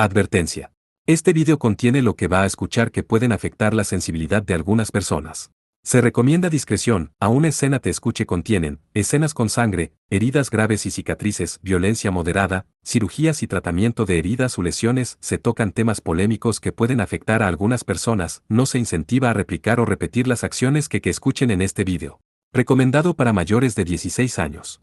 Advertencia. Este video contiene lo que va a escuchar que pueden afectar la sensibilidad de algunas personas. Se recomienda discreción, aún escena te escuche contienen, escenas con sangre, heridas graves y cicatrices, violencia moderada, cirugías y tratamiento de heridas o lesiones, se tocan temas polémicos que pueden afectar a algunas personas, no se incentiva a replicar o repetir las acciones que escuchen en este video. Recomendado para mayores de 16 años.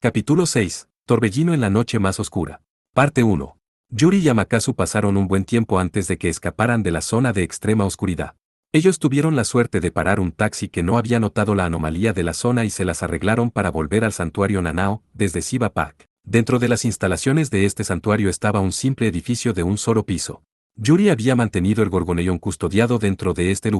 Capítulo 6. Torbellino en la noche más oscura. Parte 1. Yuri y Amakasu pasaron un buen tiempo antes de que escaparan de la zona de extrema oscuridad. Ellos tuvieron la suerte de parar un taxi que no había notado la anomalía de la zona y se las arreglaron para volver al santuario Nanao, desde Shiba Park. Dentro de las instalaciones de este santuario estaba un simple edificio de un solo piso. Yuri había mantenido el Gorgoneón custodiado dentro de este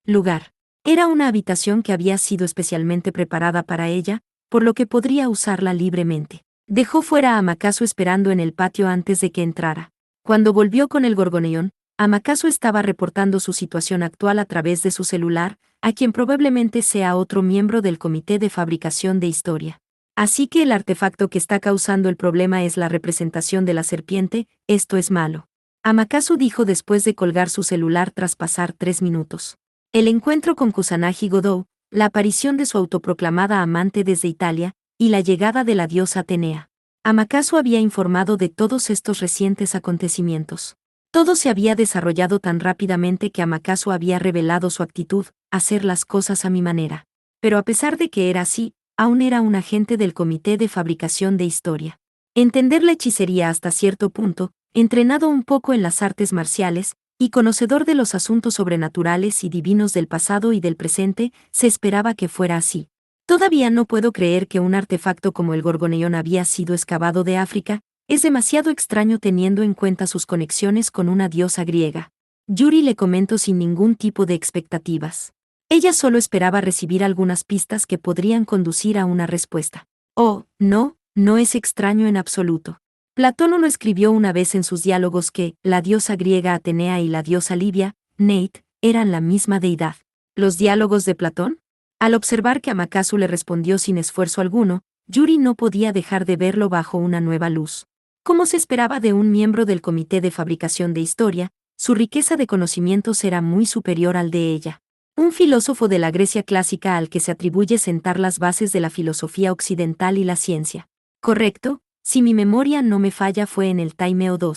lugar. Era una habitación que había sido especialmente preparada para ella, por lo que podría usarla libremente. Dejó fuera a Amakasu esperando en el patio antes de que entrara. Cuando volvió con el Gorgoneón, Amakasu estaba reportando su situación actual a través de su celular, a quien probablemente sea otro miembro del comité de fabricación de historia. Así que el artefacto que está causando el problema es la representación de la serpiente, esto es malo. Amakasu dijo después de colgar su celular tras pasar 3 minutos. El encuentro con Kusanagi Godou, la aparición de su autoproclamada amante desde Italia, y la llegada de la diosa Atenea. Amakasu había informado de todos estos recientes acontecimientos. Todo se había desarrollado tan rápidamente que Amakasu había revelado su actitud, hacer las cosas a mi manera. Pero a pesar de que era así, aún era un agente del comité de fabricación de historia. Entender la hechicería hasta cierto punto, entrenado un poco en las artes marciales, y conocedor de los asuntos sobrenaturales y divinos del pasado y del presente, se esperaba que fuera así. Todavía no puedo creer que un artefacto como el Gorgoneón había sido excavado de África, es demasiado extraño teniendo en cuenta sus conexiones con una diosa griega. Yuri le comentó sin ningún tipo de expectativas. Ella solo esperaba recibir algunas pistas que podrían conducir a una respuesta. Oh, no, no es extraño en absoluto. Platón lo escribió una vez en sus diálogos que la diosa griega Atenea y la diosa Libia, Nate, eran la misma deidad. ¿Los diálogos de Platón? Al observar que Amakasu le respondió sin esfuerzo alguno, Yuri no podía dejar de verlo bajo una nueva luz. Como se esperaba de un miembro del comité de fabricación de historia, su riqueza de conocimientos era muy superior al de ella. Un filósofo de la Grecia clásica al que se atribuye sentar las bases de la filosofía occidental y la ciencia. Correcto, si mi memoria no me falla fue en el Taimeo II.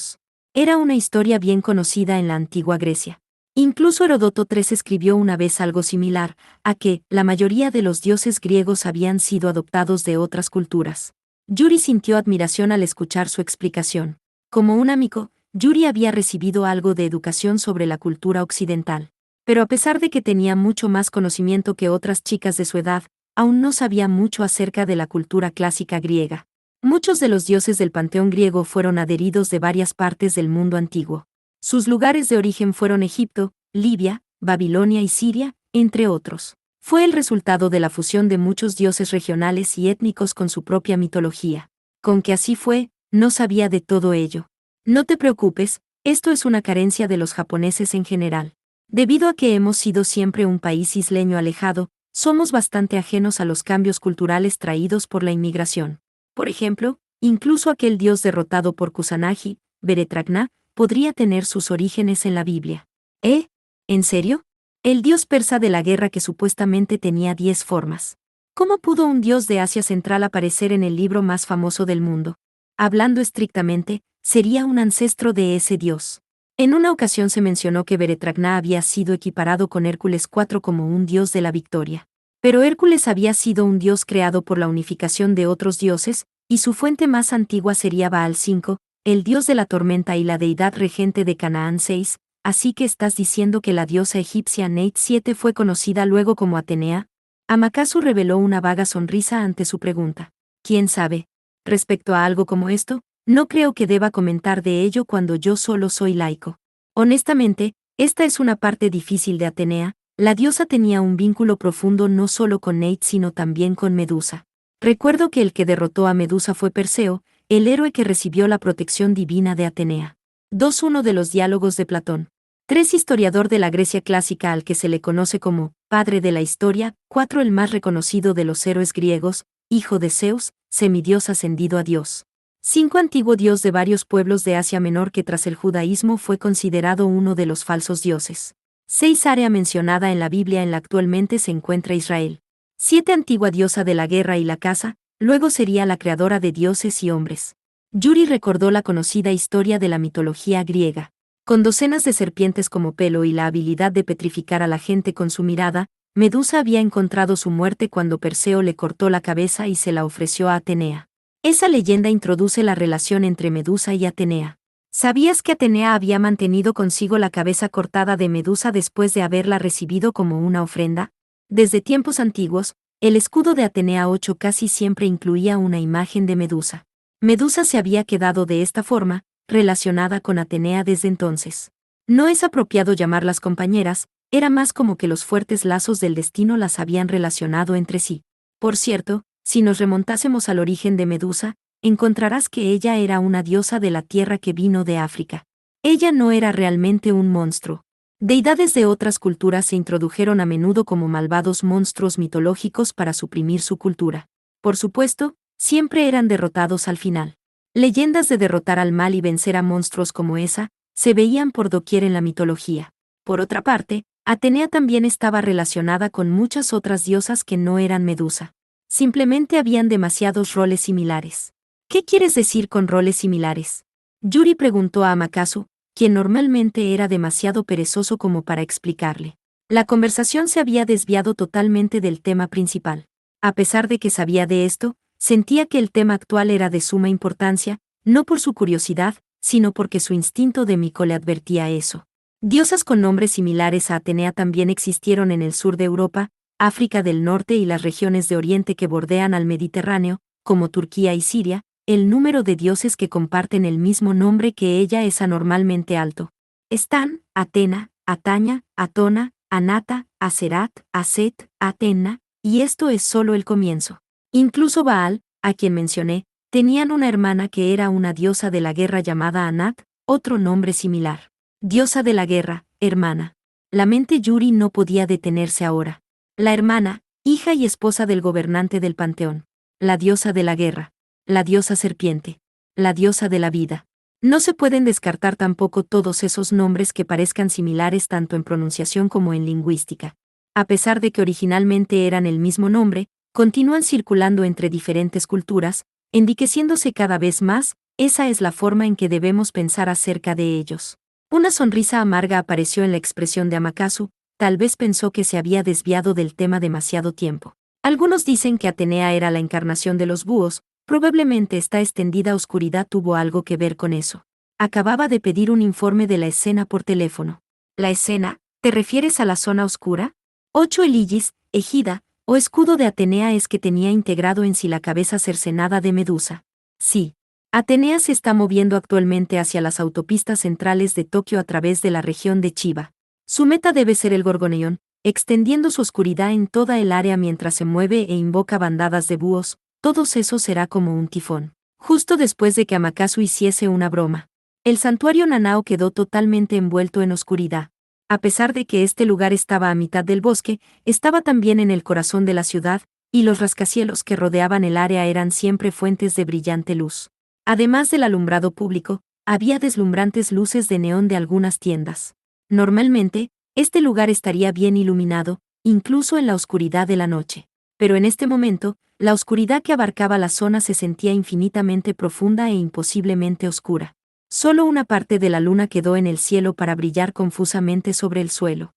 Era una historia bien conocida en la antigua Grecia. Incluso Heródoto III escribió una vez algo similar, a que la mayoría de los dioses griegos habían sido adoptados de otras culturas. Yuri sintió admiración al escuchar su explicación. Como un amigo, Yuri había recibido algo de educación sobre la cultura occidental. Pero a pesar de que tenía mucho más conocimiento que otras chicas de su edad, aún no sabía mucho acerca de la cultura clásica griega. Muchos de los dioses del panteón griego fueron adheridos de varias partes del mundo antiguo. Sus lugares de origen fueron Egipto, Libia, Babilonia y Siria, entre otros. Fue el resultado de la fusión de muchos dioses regionales y étnicos con su propia mitología. Con que así fue, no sabía de todo ello. No te preocupes, esto es una carencia de los japoneses en general. Debido a que hemos sido siempre un país isleño alejado, somos bastante ajenos a los cambios culturales traídos por la inmigración. Por ejemplo, incluso aquel dios derrotado por Kusanagi, Beretragna, podría tener sus orígenes en la Biblia. ¿Eh? ¿En serio? El dios persa de la guerra que supuestamente tenía 10 formas. ¿Cómo pudo un dios de Asia Central aparecer en el libro más famoso del mundo? Hablando estrictamente, sería un ancestro de ese dios. En una ocasión se mencionó que Beretragna había sido equiparado con Hércules IV como un dios de la victoria. Pero Hércules había sido un dios creado por la unificación de otros dioses, y su fuente más antigua sería Baal V, el dios de la tormenta y la deidad regente de Canaán 6, así que estás diciendo que la diosa egipcia Nate 7 fue conocida luego como Atenea. Amakasu reveló una vaga sonrisa ante su pregunta. ¿Quién sabe? Respecto a algo como esto, no creo que deba comentar de ello cuando yo solo soy laico. Honestamente, esta es una parte difícil de Atenea. La diosa tenía un vínculo profundo no solo con Nate sino también con Medusa. Recuerdo que el que derrotó a Medusa fue Perseo, el héroe que recibió la protección divina de Atenea. 2.1 de los diálogos de Platón. 3. Historiador de la Grecia clásica al que se le conoce como padre de la historia. 4. El más reconocido de los héroes griegos, hijo de Zeus, semidios ascendido a Dios. 5. Antiguo dios de varios pueblos de Asia Menor que tras el judaísmo fue considerado uno de los falsos dioses. 6. Área mencionada en la Biblia en la actualmente se encuentra Israel. 7. Antigua diosa de la guerra y la caza, luego sería la creadora de dioses y hombres. Yuri recordó la conocida historia de la mitología griega. Con docenas de serpientes como pelo y la habilidad de petrificar a la gente con su mirada, Medusa había encontrado su muerte cuando Perseo le cortó la cabeza y se la ofreció a Atenea. Esa leyenda introduce la relación entre Medusa y Atenea. ¿Sabías que Atenea había mantenido consigo la cabeza cortada de Medusa después de haberla recibido como una ofrenda? Desde tiempos antiguos, el escudo de Atenea 8 casi siempre incluía una imagen de Medusa. Medusa se había quedado de esta forma, relacionada con Atenea desde entonces. No es apropiado llamarlas compañeras, era más como que los fuertes lazos del destino las habían relacionado entre sí. Por cierto, si nos remontásemos al origen de Medusa, encontrarás que ella era una diosa de la tierra que vino de África. Ella no era realmente un monstruo. Deidades de otras culturas se introdujeron a menudo como malvados monstruos mitológicos para suprimir su cultura. Por supuesto, siempre eran derrotados al final. Leyendas de derrotar al mal y vencer a monstruos como esa, se veían por doquier en la mitología. Por otra parte, Atenea también estaba relacionada con muchas otras diosas que no eran Medusa. Simplemente habían demasiados roles similares. ¿Qué quieres decir con roles similares? Yuri preguntó a Amakasu, quien normalmente era demasiado perezoso como para explicarle. La conversación se había desviado totalmente del tema principal. A pesar de que sabía de esto, sentía que el tema actual era de suma importancia, no por su curiosidad, sino porque su instinto de mico le advertía eso. Diosas con nombres similares a Atenea también existieron en el sur de Europa, África del Norte y las regiones de Oriente que bordean al Mediterráneo, como Turquía y Siria. El número de dioses que comparten el mismo nombre que ella es anormalmente alto. Están Atena, Ataña, Atona, Anata, Aserat, Aset, Atenna, y esto es solo el comienzo. Incluso Baal, a quien mencioné, tenían una hermana que era una diosa de la guerra llamada Anat, otro nombre similar. Diosa de la guerra, hermana. La mente Yuri no podía detenerse ahora. La hermana, hija y esposa del gobernante del panteón. La diosa de la guerra. La diosa serpiente. La diosa de la vida. No se pueden descartar tampoco todos esos nombres que parezcan similares tanto en pronunciación como en lingüística. A pesar de que originalmente eran el mismo nombre, continúan circulando entre diferentes culturas, enriqueciéndose cada vez más. Esa es la forma en que debemos pensar acerca de ellos. Una sonrisa amarga apareció en la expresión de Amakasu, tal vez pensó que se había desviado del tema demasiado tiempo. Algunos dicen que Atenea era la encarnación de los búhos, probablemente esta extendida oscuridad tuvo algo que ver con eso. Acababa de pedir un informe de la escena por teléfono. ¿La escena? ¿Te refieres a la zona oscura? 8. El Ilis, ejida, o escudo de Atenea es que tenía integrado en sí la cabeza cercenada de Medusa. Sí. Atenea se está moviendo actualmente hacia las autopistas centrales de Tokio a través de la región de Chiba. Su meta debe ser el Gorgoneion, extendiendo su oscuridad en toda el área mientras se mueve e invoca bandadas de búhos. Todos eso será como un tifón. Justo después de que Amakasu hiciese una broma, el santuario Nanao quedó totalmente envuelto en oscuridad. A pesar de que este lugar estaba a mitad del bosque, estaba también en el corazón de la ciudad, y los rascacielos que rodeaban el área eran siempre fuentes de brillante luz. Además del alumbrado público, había deslumbrantes luces de neón de algunas tiendas. Normalmente, este lugar estaría bien iluminado, incluso en la oscuridad de la noche. Pero en este momento, la oscuridad que abarcaba la zona se sentía infinitamente profunda e imposiblemente oscura. Solo una parte de la luna quedó en el cielo para brillar confusamente sobre el suelo.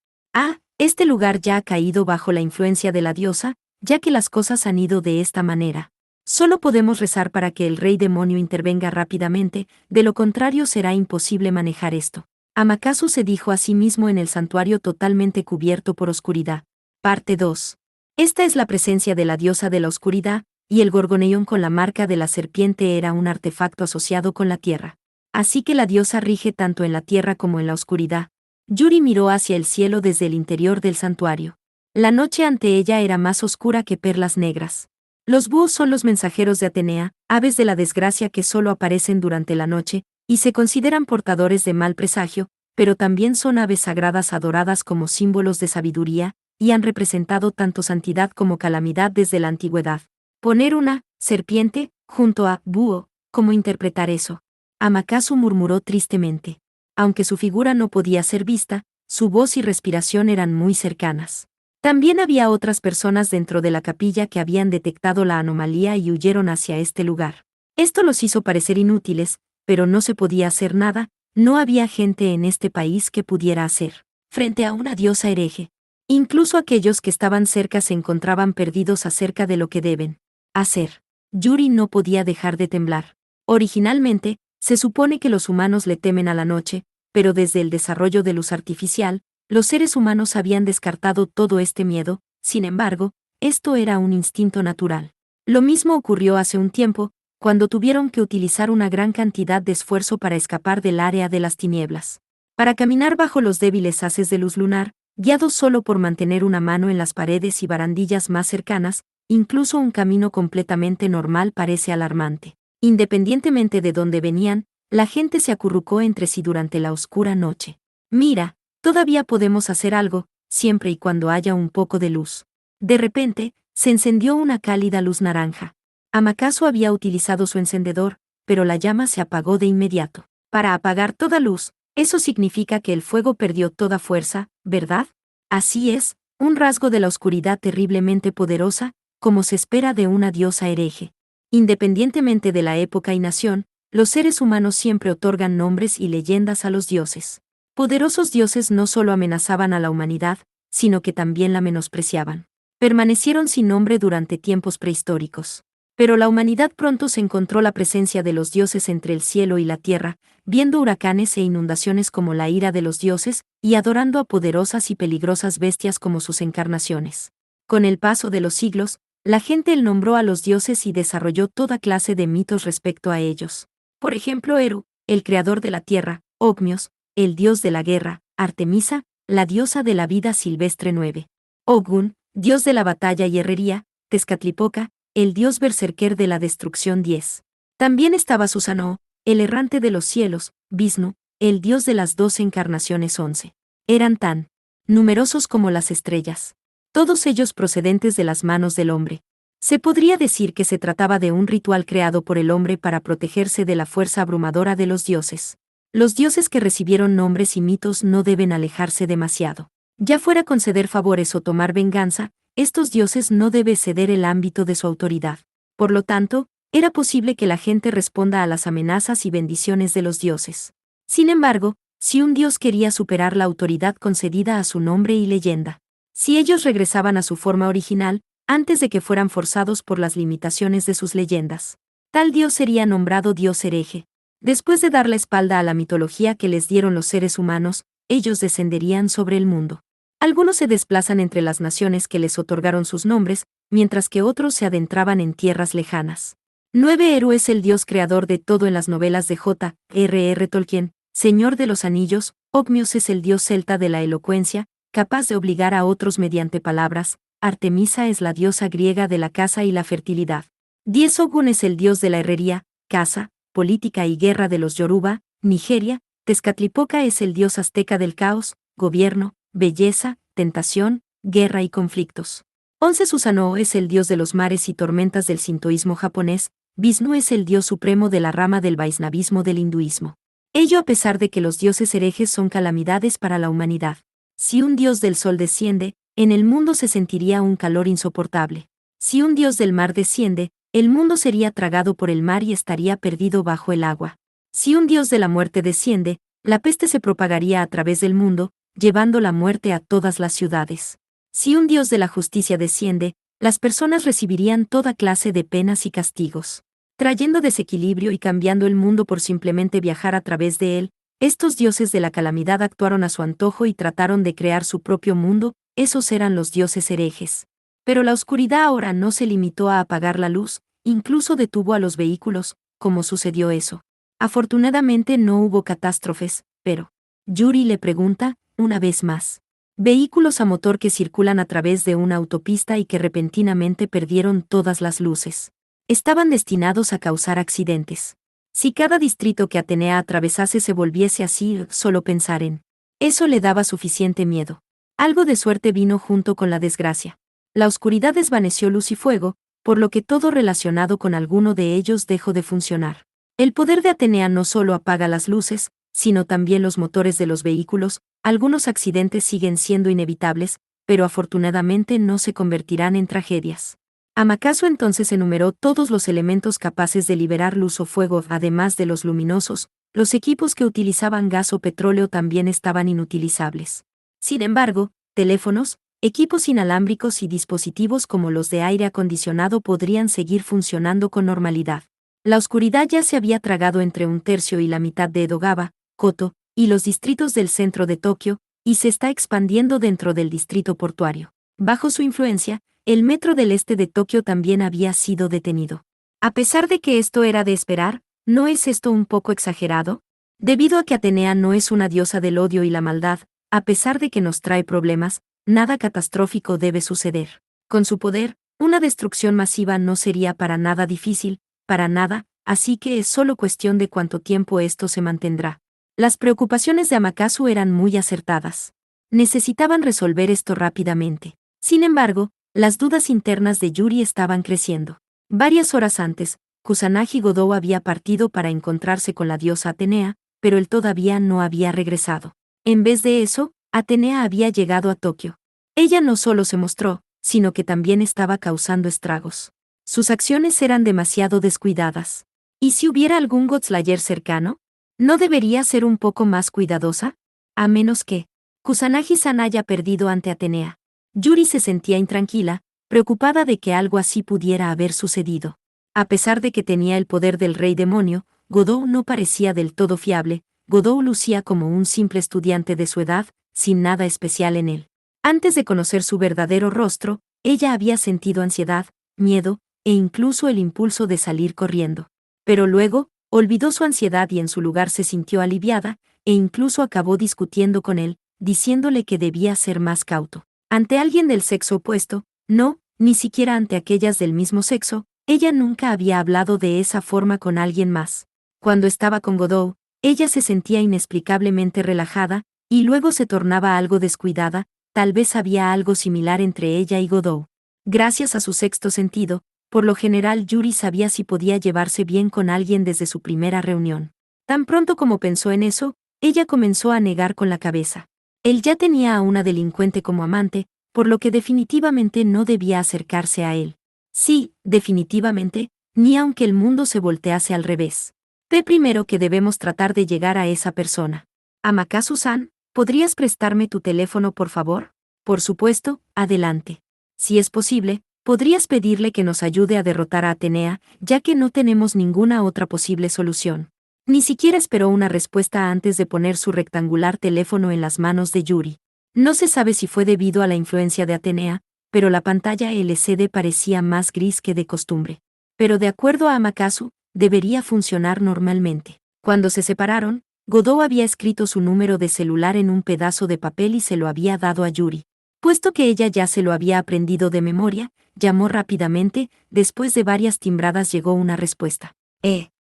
Este lugar ya ha caído bajo la influencia de la diosa, ya que las cosas han ido de esta manera. Solo podemos rezar para que el rey demonio intervenga rápidamente, de lo contrario será imposible manejar esto. Amakasu se dijo a sí mismo en el santuario totalmente cubierto por oscuridad. Parte 2. Esta es la presencia de la diosa de la oscuridad, y el Gorgoneion con la marca de la serpiente era un artefacto asociado con la tierra. Así que la diosa rige tanto en la tierra como en la oscuridad. Yuri miró hacia el cielo desde el interior del santuario. La noche ante ella era más oscura que perlas negras. Los búhos son los mensajeros de Atenea, aves de la desgracia que solo aparecen durante la noche, y se consideran portadores de mal presagio, pero también son aves sagradas adoradas como símbolos de sabiduría, y han representado tanto santidad como calamidad desde la antigüedad. Poner una serpiente junto a búho, ¿cómo interpretar eso? Amakatsu murmuró tristemente. Aunque su figura no podía ser vista, su voz y respiración eran muy cercanas. También había otras personas dentro de la capilla que habían detectado la anomalía y huyeron hacia este lugar. Esto los hizo parecer inútiles, pero no se podía hacer nada, no había gente en este país que pudiera hacer frente a una diosa hereje. Incluso aquellos que estaban cerca se encontraban perdidos acerca de lo que deben hacer. Yuri no podía dejar de temblar. Originalmente, se supone que los humanos le temen a la noche, pero desde el desarrollo de luz artificial, los seres humanos habían descartado todo este miedo, sin embargo, esto era un instinto natural. Lo mismo ocurrió hace un tiempo, cuando tuvieron que utilizar una gran cantidad de esfuerzo para escapar del área de las tinieblas. Para caminar bajo los débiles haces de luz lunar, guiados solo por mantener una mano en las paredes y barandillas más cercanas, incluso un camino completamente normal parece alarmante. Independientemente de dónde venían, la gente se acurrucó entre sí durante la oscura noche. Mira, todavía podemos hacer algo, siempre y cuando haya un poco de luz. De repente, se encendió una cálida luz naranja. Amakatsu había utilizado su encendedor, pero la llama se apagó de inmediato. Para apagar toda luz, eso significa que el fuego perdió toda fuerza, ¿verdad? Así es, un rasgo de la oscuridad terriblemente poderosa, como se espera de una diosa hereje. Independientemente de la época y nación, los seres humanos siempre otorgan nombres y leyendas a los dioses. Poderosos dioses no solo amenazaban a la humanidad, sino que también la menospreciaban. Permanecieron sin nombre durante tiempos prehistóricos. Pero la humanidad pronto se encontró la presencia de los dioses entre el cielo y la tierra, viendo huracanes e inundaciones como la ira de los dioses, y adorando a poderosas y peligrosas bestias como sus encarnaciones. Con el paso de los siglos, la gente nombró a los dioses y desarrolló toda clase de mitos respecto a ellos. Por ejemplo, Eru, el creador de la tierra; Ogmios, el dios de la guerra; Artemisa, la diosa de la vida silvestre 9. Ogun, dios de la batalla y herrería; Tezcatlipoca, el dios berserker de la destrucción 10. También estaba Susanoo, el errante de los cielos; Vishnu, el dios de las 12 encarnaciones 11. Eran tan numerosos como las estrellas. Todos ellos procedentes de las manos del hombre. Se podría decir que se trataba de un ritual creado por el hombre para protegerse de la fuerza abrumadora de los dioses. Los dioses que recibieron nombres y mitos no deben alejarse demasiado. Ya fuera conceder favores o tomar venganza, estos dioses no deben ceder el ámbito de su autoridad. Por lo tanto, era posible que la gente responda a las amenazas y bendiciones de los dioses. Sin embargo, si un dios quería superar la autoridad concedida a su nombre y leyenda, si ellos regresaban a su forma original, antes de que fueran forzados por las limitaciones de sus leyendas, tal dios sería nombrado dios hereje. Después de dar la espalda a la mitología que les dieron los seres humanos, ellos descenderían sobre el mundo. Algunos se desplazan entre las naciones que les otorgaron sus nombres, mientras que otros se adentraban en tierras lejanas. 9. Eru es el dios creador de todo en las novelas de J.R.R. Tolkien, Señor de los Anillos. Ogmios es el dios celta de la elocuencia, capaz de obligar a otros mediante palabras. Artemisa es la diosa griega de la caza y la fertilidad. 10. Ogun es el dios de la herrería, caza, política y guerra de los Yoruba, Nigeria. Tezcatlipoca es el dios azteca del caos, gobierno, belleza, tentación, guerra y conflictos. 11. Susanoo es el dios de los mares y tormentas del sintoísmo japonés. Vishnu es el dios supremo de la rama del vaisnavismo del hinduismo. Ello a pesar de que los dioses herejes son calamidades para la humanidad. Si un dios del sol desciende, en el mundo se sentiría un calor insoportable. Si un dios del mar desciende, el mundo sería tragado por el mar y estaría perdido bajo el agua. Si un dios de la muerte desciende, la peste se propagaría a través del mundo, llevando la muerte a todas las ciudades. Si un dios de la justicia desciende, las personas recibirían toda clase de penas y castigos, trayendo desequilibrio y cambiando el mundo por simplemente viajar a través de él. Estos dioses de la calamidad actuaron a su antojo y trataron de crear su propio mundo. Esos eran los dioses herejes. Pero la oscuridad ahora no se limitó a apagar la luz, incluso detuvo a los vehículos. ¿Cómo sucedió eso? Afortunadamente no hubo catástrofes, pero Yuri le pregunta, una vez más. Vehículos a motor que circulan a través de una autopista y que repentinamente perdieron todas las luces. Estaban destinados a causar accidentes. Si cada distrito que Atenea atravesase se volviese así, solo pensar en eso le daba suficiente miedo. Algo de suerte vino junto con la desgracia. La oscuridad desvaneció luz y fuego, por lo que todo relacionado con alguno de ellos dejó de funcionar. El poder de Atenea no solo apaga las luces, sino también los motores de los vehículos. Algunos accidentes siguen siendo inevitables, pero afortunadamente no se convertirán en tragedias. Amakatsu entonces enumeró todos los elementos capaces de liberar luz o fuego, además de los luminosos. Los equipos que utilizaban gas o petróleo también estaban inutilizables. Sin embargo, teléfonos, equipos inalámbricos y dispositivos como los de aire acondicionado podrían seguir funcionando con normalidad. La oscuridad ya se había tragado entre un tercio y la mitad de Edogawa, Koto, y los distritos del centro de Tokio, y se está expandiendo dentro del distrito portuario. Bajo su influencia, el metro del este de Tokio también había sido detenido. A pesar de que esto era de esperar, ¿no es esto un poco exagerado? Debido a que Atenea no es una diosa del odio y la maldad, a pesar de que nos trae problemas, nada catastrófico debe suceder. Con su poder, una destrucción masiva no sería para nada difícil, para nada, así que es solo cuestión de cuánto tiempo esto se mantendrá. Las preocupaciones de Amakatsu eran muy acertadas. Necesitaban resolver esto rápidamente. Sin embargo, las dudas internas de Yuri estaban creciendo. Varias horas antes, Kusanagi Godou había partido para encontrarse con la diosa Atenea, pero él todavía no había regresado. En vez de eso, Atenea había llegado a Tokio. Ella no solo se mostró, sino que también estaba causando estragos. Sus acciones eran demasiado descuidadas. ¿Y si hubiera algún Godslayer cercano? ¿No debería ser un poco más cuidadosa? A menos que Kusanagi-san haya perdido ante Atenea. Yuri se sentía intranquila, preocupada de que algo así pudiera haber sucedido. A pesar de que tenía el poder del rey demonio, Godou no parecía del todo fiable. Godou lucía como un simple estudiante de su edad, sin nada especial en él. Antes de conocer su verdadero rostro, ella había sentido ansiedad, miedo, e incluso el impulso de salir corriendo. Pero luego, olvidó su ansiedad y en su lugar se sintió aliviada, e incluso acabó discutiendo con él, diciéndole que debía ser más cauto. Ante alguien del sexo opuesto, no, ni siquiera ante aquellas del mismo sexo, ella nunca había hablado de esa forma con alguien más. Cuando estaba con Godou, ella se sentía inexplicablemente relajada, y luego se tornaba algo descuidada. Tal vez había algo similar entre ella y Godou. Gracias a su sexto sentido, por lo general Yuri sabía si podía llevarse bien con alguien desde su primera reunión. Tan pronto como pensó en eso, ella comenzó a negar con la cabeza. Él ya tenía a una delincuente como amante, por lo que definitivamente no debía acercarse a él. Sí, definitivamente, ni aunque el mundo se voltease al revés. Ve primero que debemos tratar de llegar a esa persona. Amakatsu-san, ¿podrías prestarme tu teléfono por favor? Por supuesto, adelante. Si es posible, podrías pedirle que nos ayude a derrotar a Atenea, ya que no tenemos ninguna otra posible solución. Ni siquiera esperó una respuesta antes de poner su rectangular teléfono en las manos de Yuri. No se sabe si fue debido a la influencia de Atenea, pero la pantalla LCD parecía más gris que de costumbre. Pero de acuerdo a Amakatsu, debería funcionar normalmente. Cuando se separaron, Godou había escrito su número de celular en un pedazo de papel y se lo había dado a Yuri. Puesto que ella ya se lo había aprendido de memoria, llamó rápidamente. Después de varias timbradas llegó una respuesta.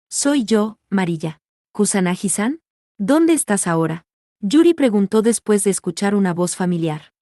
Soy yo, Marilla. ¿Kusanagi-san? ¿Dónde estás ahora? Yuri preguntó después de escuchar una voz familiar.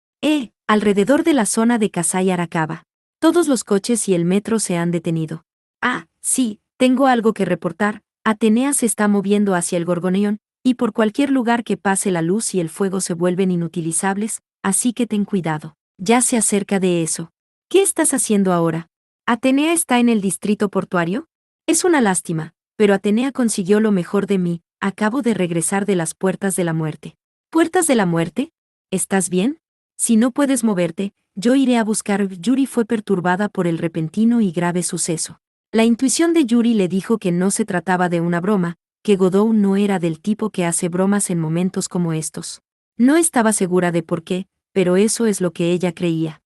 Alrededor de la zona de Kasai Arakawa. Todos los coches y el metro se han detenido. Ah, sí, tengo algo que reportar. Atenea se está moviendo hacia el Gorgoneón, y por cualquier lugar que pase la luz y el fuego se vuelven inutilizables, así que ten cuidado. Ya se acerca de eso. ¿Qué estás haciendo ahora? ¿Atenea está en el distrito portuario? Es una lástima, pero Atenea consiguió lo mejor de mí. Acabo de regresar de las puertas de la muerte. ¿Puertas de la muerte? ¿Estás bien? Si no puedes moverte, yo iré a buscar. Yuri fue perturbada por el repentino y grave suceso. La intuición de Yuri le dijo que no se trataba de una broma, que Godou no era del tipo que hace bromas en momentos como estos. No estaba segura de por qué, pero eso es lo que ella creía.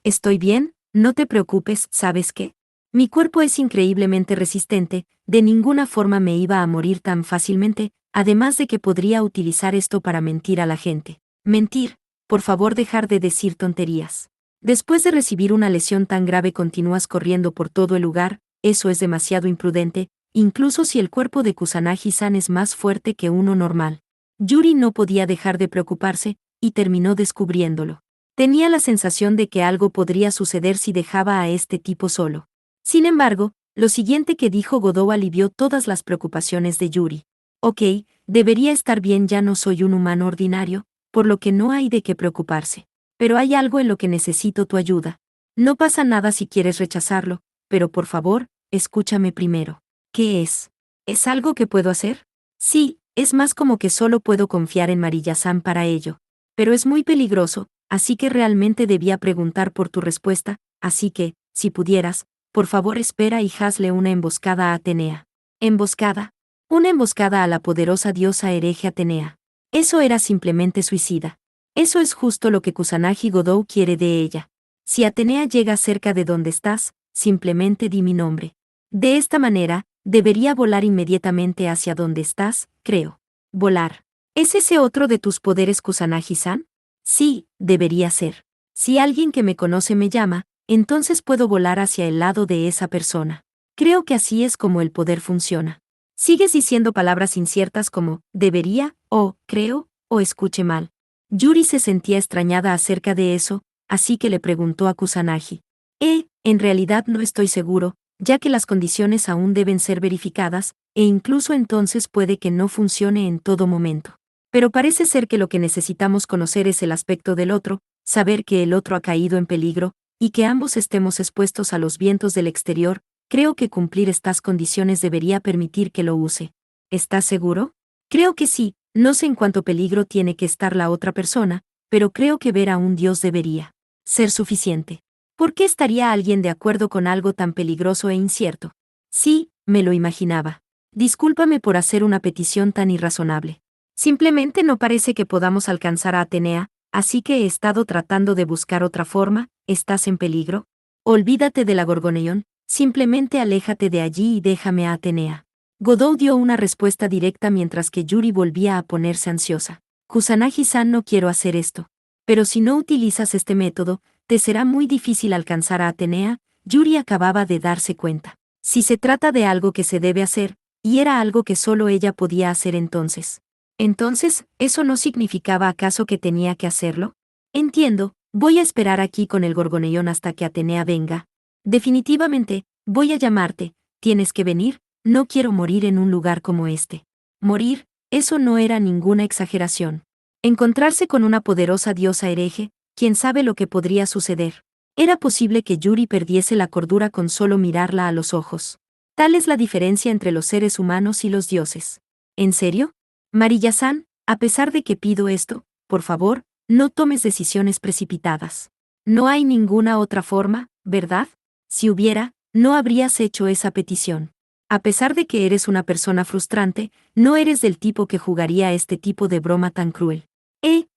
Estoy bien, no te preocupes, ¿sabes qué? Mi cuerpo es increíblemente resistente, de ninguna forma me iba a morir tan fácilmente, además de que podría utilizar esto para mentir a la gente. Mentir, por favor dejar de decir tonterías. Después de recibir una lesión tan grave continúas corriendo por todo el lugar, eso es demasiado imprudente. incluso si el cuerpo de Kusanagi-san es más fuerte que uno normal. Yuri no podía dejar de preocuparse, y terminó descubriéndolo. Tenía la sensación de que algo podría suceder si dejaba a este tipo solo. Sin embargo, lo siguiente que dijo Godot alivió todas las preocupaciones de Yuri. Ok, debería estar bien, ya no soy un humano ordinario, por lo que no hay de qué preocuparse. Pero hay algo en lo que necesito tu ayuda. No pasa nada si quieres rechazarlo, pero por favor, escúchame primero. ¿Qué es? ¿Es algo que puedo hacer? Sí, es más como que solo puedo confiar en Mariya-san para ello. Pero es muy peligroso, así que realmente debía preguntar por tu respuesta, así que, si pudieras, por favor espera y hazle una emboscada a Atenea. ¿Emboscada? Una emboscada a la poderosa diosa hereje Atenea. Eso era simplemente suicida. Eso es justo lo que Kusanagi Godou quiere de ella. Si Atenea llega cerca de donde estás, simplemente di mi nombre. De esta manera, debería volar inmediatamente hacia donde estás, creo. Volar. ¿Es ese otro de tus poderes, Kusanagi-san? Sí, debería ser. Si alguien que me conoce me llama, entonces puedo volar hacia el lado de esa persona. Creo que así es como el poder funciona. Sigues diciendo palabras inciertas como debería, o creo, o escuche mal. Yuri se sentía extrañada acerca de eso, así que le preguntó a Kusanagi. En realidad no estoy seguro, ya que las condiciones aún deben ser verificadas, e incluso entonces puede que no funcione en todo momento. Pero parece ser que lo que necesitamos conocer es el aspecto del otro, saber que el otro ha caído en peligro, y que ambos estemos expuestos a los vientos del exterior. Creo que cumplir estas condiciones debería permitir que lo use. ¿Estás seguro? Creo que sí, no sé en cuánto peligro tiene que estar la otra persona, pero creo que ver a un dios debería ser suficiente. ¿Por qué estaría alguien de acuerdo con algo tan peligroso e incierto? Sí, me lo imaginaba. Discúlpame por hacer una petición tan irrazonable. Simplemente no parece que podamos alcanzar a Atenea, así que he estado tratando de buscar otra forma. ¿Estás en peligro? Olvídate de la Gorgoneion, simplemente aléjate de allí y déjame a Atenea. Godou dio una respuesta directa mientras que Yuri volvía a ponerse ansiosa. Kusanagi-san, no quiero hacer esto. Pero si no utilizas este método, te será muy difícil alcanzar a Atenea. Yuri acababa de darse cuenta. Si se trata de algo que se debe hacer, y era algo que solo ella podía hacer entonces. Entonces, ¿eso no significaba acaso que tenía que hacerlo? Entiendo, voy a esperar aquí con el Gorgoneion hasta que Atenea venga. Definitivamente, voy a llamarte, tienes que venir, no quiero morir en un lugar como este. Morir, eso no era ninguna exageración. Encontrarse con una poderosa diosa hereje, quién sabe lo que podría suceder. Era posible que Yuri perdiese la cordura con solo mirarla a los ojos. Tal es la diferencia entre los seres humanos y los dioses. ¿En serio? Mariya-san, a pesar de que pido esto, por favor, no tomes decisiones precipitadas. No hay ninguna otra forma, ¿verdad? Si hubiera, no habrías hecho esa petición. A pesar de que eres una persona frustrante, no eres del tipo que jugaría este tipo de broma tan cruel.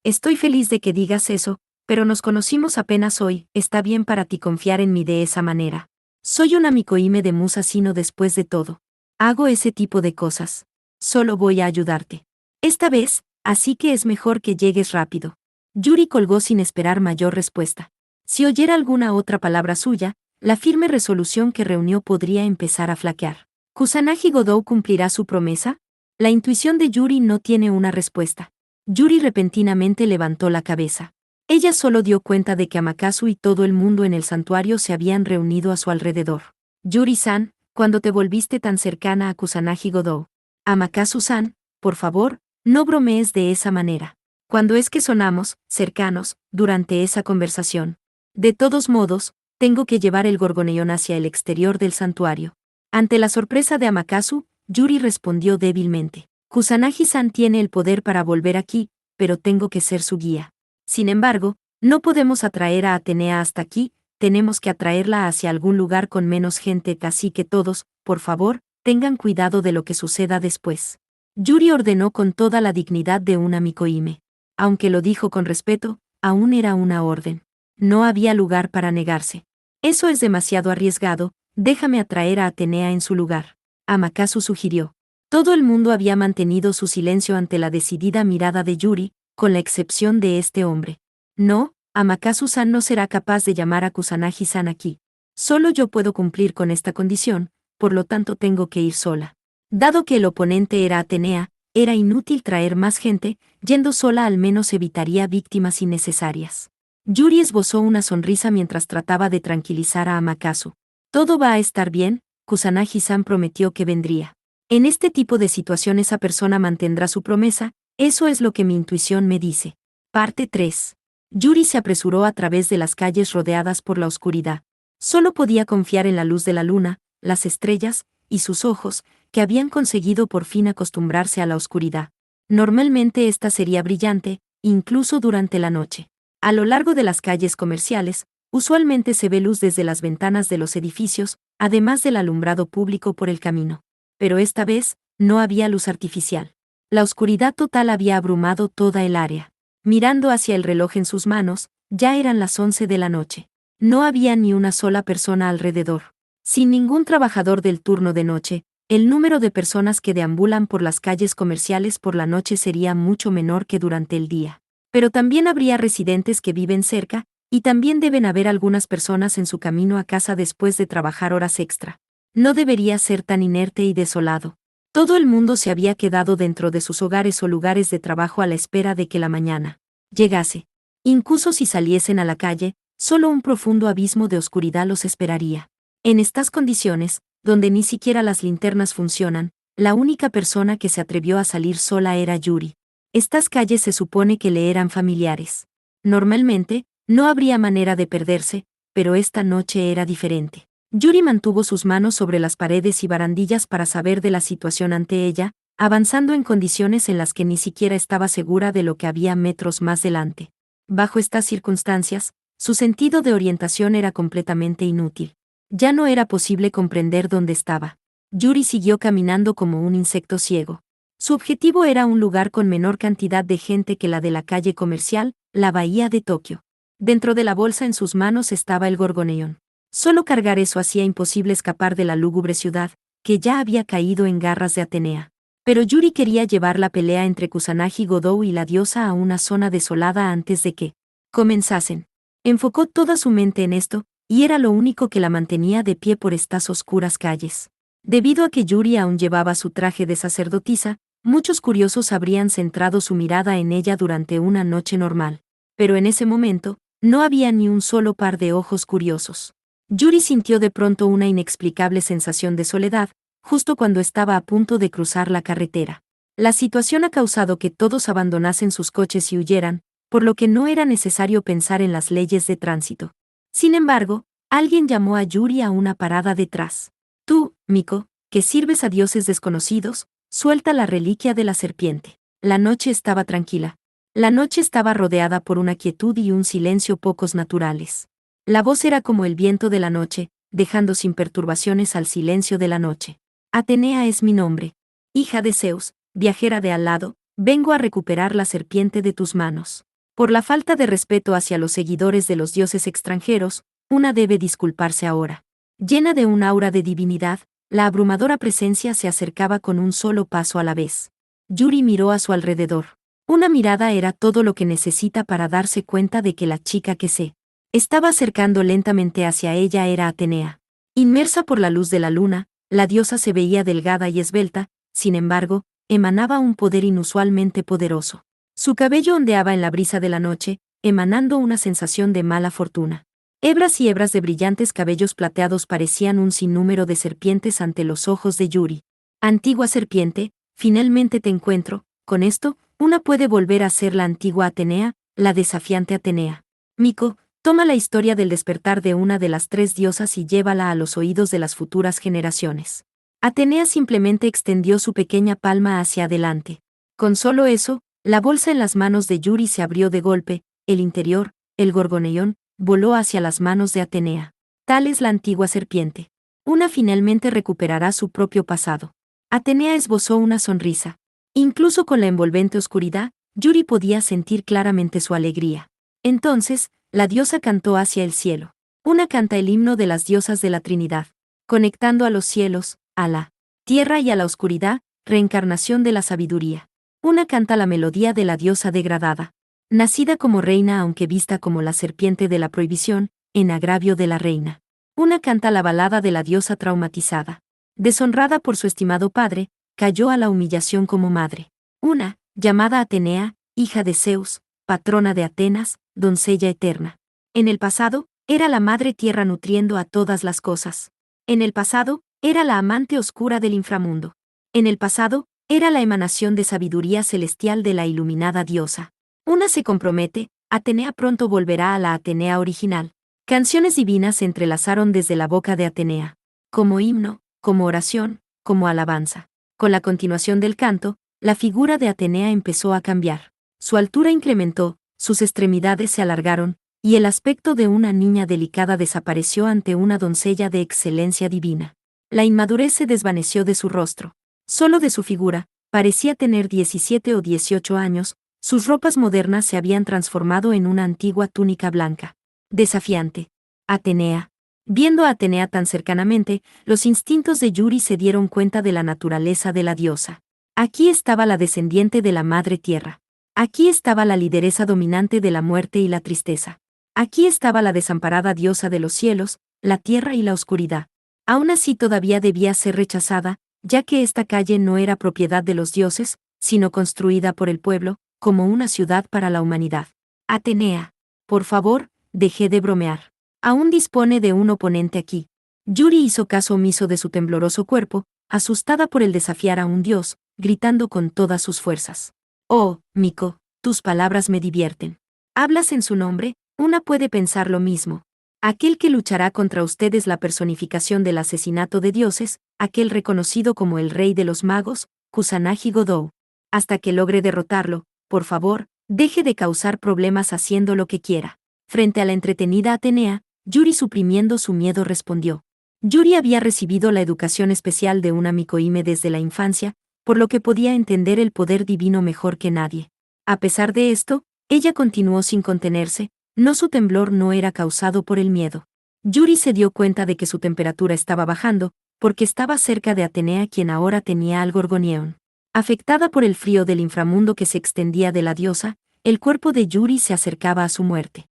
Estoy feliz de que digas eso, pero nos conocimos apenas hoy. Está bien para ti confiar en mí de esa manera. Soy una Mikohime de Musashino después de todo. Hago ese tipo de cosas. Solo voy a ayudarte. Esta vez, así que es mejor que llegues rápido. Yuri colgó sin esperar mayor respuesta. Si oyera alguna otra palabra suya, la firme resolución que reunió podría empezar a flaquear. ¿Kusanagi Godou cumplirá su promesa? La intuición de Yuri no tiene una respuesta. Yuri repentinamente levantó la cabeza. Ella solo dio cuenta de que Amakasu y todo el mundo en el santuario se habían reunido a su alrededor. Yuri-san, cuando te volviste tan cercana a Kusanagi Godou. Amakasu-san, por favor, no bromees de esa manera. Cuando es que sonamos cercanos durante esa conversación. De todos modos, tengo que llevar el Gorgoneion hacia el exterior del santuario. Ante la sorpresa de Amakasu, Yuri respondió débilmente. Kusanagi-san tiene el poder para volver aquí, pero tengo que ser su guía. Sin embargo, no podemos atraer a Atenea hasta aquí, tenemos que atraerla hacia algún lugar con menos gente, así que todos, por favor, tengan cuidado de lo que suceda después. Yuri ordenó con toda la dignidad de una Mikohime. Aunque lo dijo con respeto, aún era una orden. No había lugar para negarse. Eso es demasiado arriesgado, déjame atraer a Atenea en su lugar. Amakasu sugirió. Todo el mundo había mantenido su silencio ante la decidida mirada de Yuri, con la excepción de este hombre. No, Amakasu-san no será capaz de llamar a Kusanagi-san aquí. Solo yo puedo cumplir con esta condición, por lo tanto tengo que ir sola. Dado que el oponente era Atenea, era inútil traer más gente, yendo sola al menos evitaría víctimas innecesarias. Yuri esbozó una sonrisa mientras trataba de tranquilizar a Amakasu. Todo va a estar bien, Kusanagi-san prometió que vendría. En este tipo de situación esa persona mantendrá su promesa, eso es lo que mi intuición me dice. Parte 3. Yuri se apresuró a través de las calles rodeadas por la oscuridad. Solo podía confiar en la luz de la luna, las estrellas, y sus ojos, que habían conseguido por fin acostumbrarse a la oscuridad. Normalmente esta sería brillante, incluso durante la noche. A lo largo de las calles comerciales, usualmente se ve luz desde las ventanas de los edificios, además del alumbrado público por el camino. Pero esta vez, no había luz artificial. La oscuridad total había abrumado toda el área. Mirando hacia el reloj en sus manos, ya eran las 11 de la noche. No había ni una sola persona alrededor. Sin ningún trabajador del turno de noche, el número de personas que deambulan por las calles comerciales por la noche sería mucho menor que durante el día. Pero también habría residentes que viven cerca, y también deben haber algunas personas en su camino a casa después de trabajar horas extra. No debería ser tan inerte y desolado. Todo el mundo se había quedado dentro de sus hogares o lugares de trabajo a la espera de que la mañana llegase. Incluso si saliesen a la calle, solo un profundo abismo de oscuridad los esperaría. En estas condiciones, donde ni siquiera las linternas funcionan, la única persona que se atrevió a salir sola era Yuri. Estas calles se supone que le eran familiares. Normalmente, no habría manera de perderse, pero esta noche era diferente. Yuri mantuvo sus manos sobre las paredes y barandillas para saber de la situación ante ella, avanzando en condiciones en las que ni siquiera estaba segura de lo que había metros más delante. Bajo estas circunstancias, su sentido de orientación era completamente inútil. Ya no era posible comprender dónde estaba. Yuri siguió caminando como un insecto ciego. Su objetivo era un lugar con menor cantidad de gente que la de la calle comercial, la bahía de Tokio. Dentro de la bolsa en sus manos estaba el gorgoneón. Solo cargar eso hacía imposible escapar de la lúgubre ciudad, que ya había caído en garras de Atenea. Pero Yuri quería llevar la pelea entre Kusanagi Godou y la diosa a una zona desolada antes de que comenzasen. Enfocó toda su mente en esto, y era lo único que la mantenía de pie por estas oscuras calles. Debido a que Yuri aún llevaba su traje de sacerdotisa, muchos curiosos habrían centrado su mirada en ella durante una noche normal. Pero en ese momento, no había ni un solo par de ojos curiosos. Yuri sintió de pronto una inexplicable sensación de soledad, justo cuando estaba a punto de cruzar la carretera. La situación ha causado que todos abandonasen sus coches y huyeran, por lo que no era necesario pensar en las leyes de tránsito. Sin embargo, alguien llamó a Yuri a una parada detrás. Tú, Miko, que sirves a dioses desconocidos, suelta la reliquia de la serpiente. La noche estaba tranquila. La noche estaba rodeada por una quietud y un silencio pocos naturales. La voz era como el viento de la noche, dejando sin perturbaciones al silencio de la noche. Atenea es mi nombre. Hija de Zeus, viajera de al lado, vengo a recuperar la serpiente de tus manos. Por la falta de respeto hacia los seguidores de los dioses extranjeros, una debe disculparse ahora. Llena de un aura de divinidad, la abrumadora presencia se acercaba con un solo paso a la vez. Yuri miró a su alrededor. Una mirada era todo lo que necesita para darse cuenta de que la chica que se estaba acercando lentamente hacia ella era Atenea. Inmersa por la luz de la luna, la diosa se veía delgada y esbelta, sin embargo, emanaba un poder inusualmente poderoso. Su cabello ondeaba en la brisa de la noche, emanando una sensación de mala fortuna. Hebras y hebras de brillantes cabellos plateados parecían un sinnúmero de serpientes ante los ojos de Yuri. Antigua serpiente, finalmente te encuentro. Con esto, una puede volver a ser la antigua Atenea, la desafiante Atenea. Miko, toma la historia del despertar de una de las tres diosas y llévala a los oídos de las futuras generaciones. Atenea simplemente extendió su pequeña palma hacia adelante. Con solo eso, la bolsa en las manos de Yuri se abrió de golpe, el interior, el gorgoneón, voló hacia las manos de Atenea. Tal es la antigua serpiente. Una finalmente recuperará su propio pasado. Atenea esbozó una sonrisa. Incluso con la envolvente oscuridad, Yuri podía sentir claramente su alegría. Entonces, la diosa cantó hacia el cielo. Una canta el himno de las diosas de la Trinidad, conectando a los cielos, a la tierra y a la oscuridad, reencarnación de la sabiduría. Una canta la melodía de la diosa degradada. Nacida como reina aunque vista como la serpiente de la prohibición, en agravio de la reina. Una canta la balada de la diosa traumatizada. deshonrada por su estimado padre, cayó a la humillación como madre. Una, llamada Atenea, hija de Zeus, patrona de Atenas, doncella eterna. En el pasado, era la madre tierra nutriendo a todas las cosas. En el pasado, era la amante oscura del inframundo. En el pasado, era la emanación de sabiduría celestial de la iluminada diosa. Una se compromete, Atenea pronto volverá a la Atenea original. Canciones divinas se entrelazaron desde la boca de Atenea. Como himno, como oración, como alabanza. Con la continuación del canto, la figura de Atenea empezó a cambiar. Su altura incrementó, sus extremidades se alargaron, y el aspecto de una niña delicada desapareció ante una doncella de excelencia divina. La inmadurez se desvaneció de su rostro. Solo de su figura, parecía tener 17 o 18 años, sus ropas modernas se habían transformado en una antigua túnica blanca. Desafiante. Atenea. Viendo a Atenea tan cercanamente, los instintos de Yuri se dieron cuenta de la naturaleza de la diosa. Aquí estaba la descendiente de la madre tierra. Aquí estaba la lideresa dominante de la muerte y la tristeza. Aquí estaba la desamparada diosa de los cielos, la tierra y la oscuridad. Aún así todavía debía ser rechazada, ya que esta calle no era propiedad de los dioses, sino construida por el pueblo, como una ciudad para la humanidad. Atenea. Por favor, deje de bromear. Aún dispone de un oponente aquí. Yuri hizo caso omiso de su tembloroso cuerpo, asustada por el desafiar a un dios, gritando con todas sus fuerzas. Oh, Miko, tus palabras me divierten. Hablas en su nombre, una puede pensar lo mismo. Aquel que luchará contra usted es la personificación del asesinato de dioses, aquel reconocido como el rey de los magos, Kusanagi Godou. Hasta que logre derrotarlo, por favor, deje de causar problemas haciendo lo que quiera. Frente a la entretenida Atenea, Yuri suprimiendo su miedo respondió. Yuri había recibido la educación especial de una Mikohime desde la infancia, por lo que podía entender el poder divino mejor que nadie. A pesar de esto, ella continuó sin contenerse, no su temblor no era causado por el miedo. Yuri se dio cuenta de que su temperatura estaba bajando, porque estaba cerca de Atenea quien ahora tenía al Gorgoneón. Afectada por el frío del inframundo que se extendía de la diosa, el cuerpo de Yuri se acercaba a su muerte.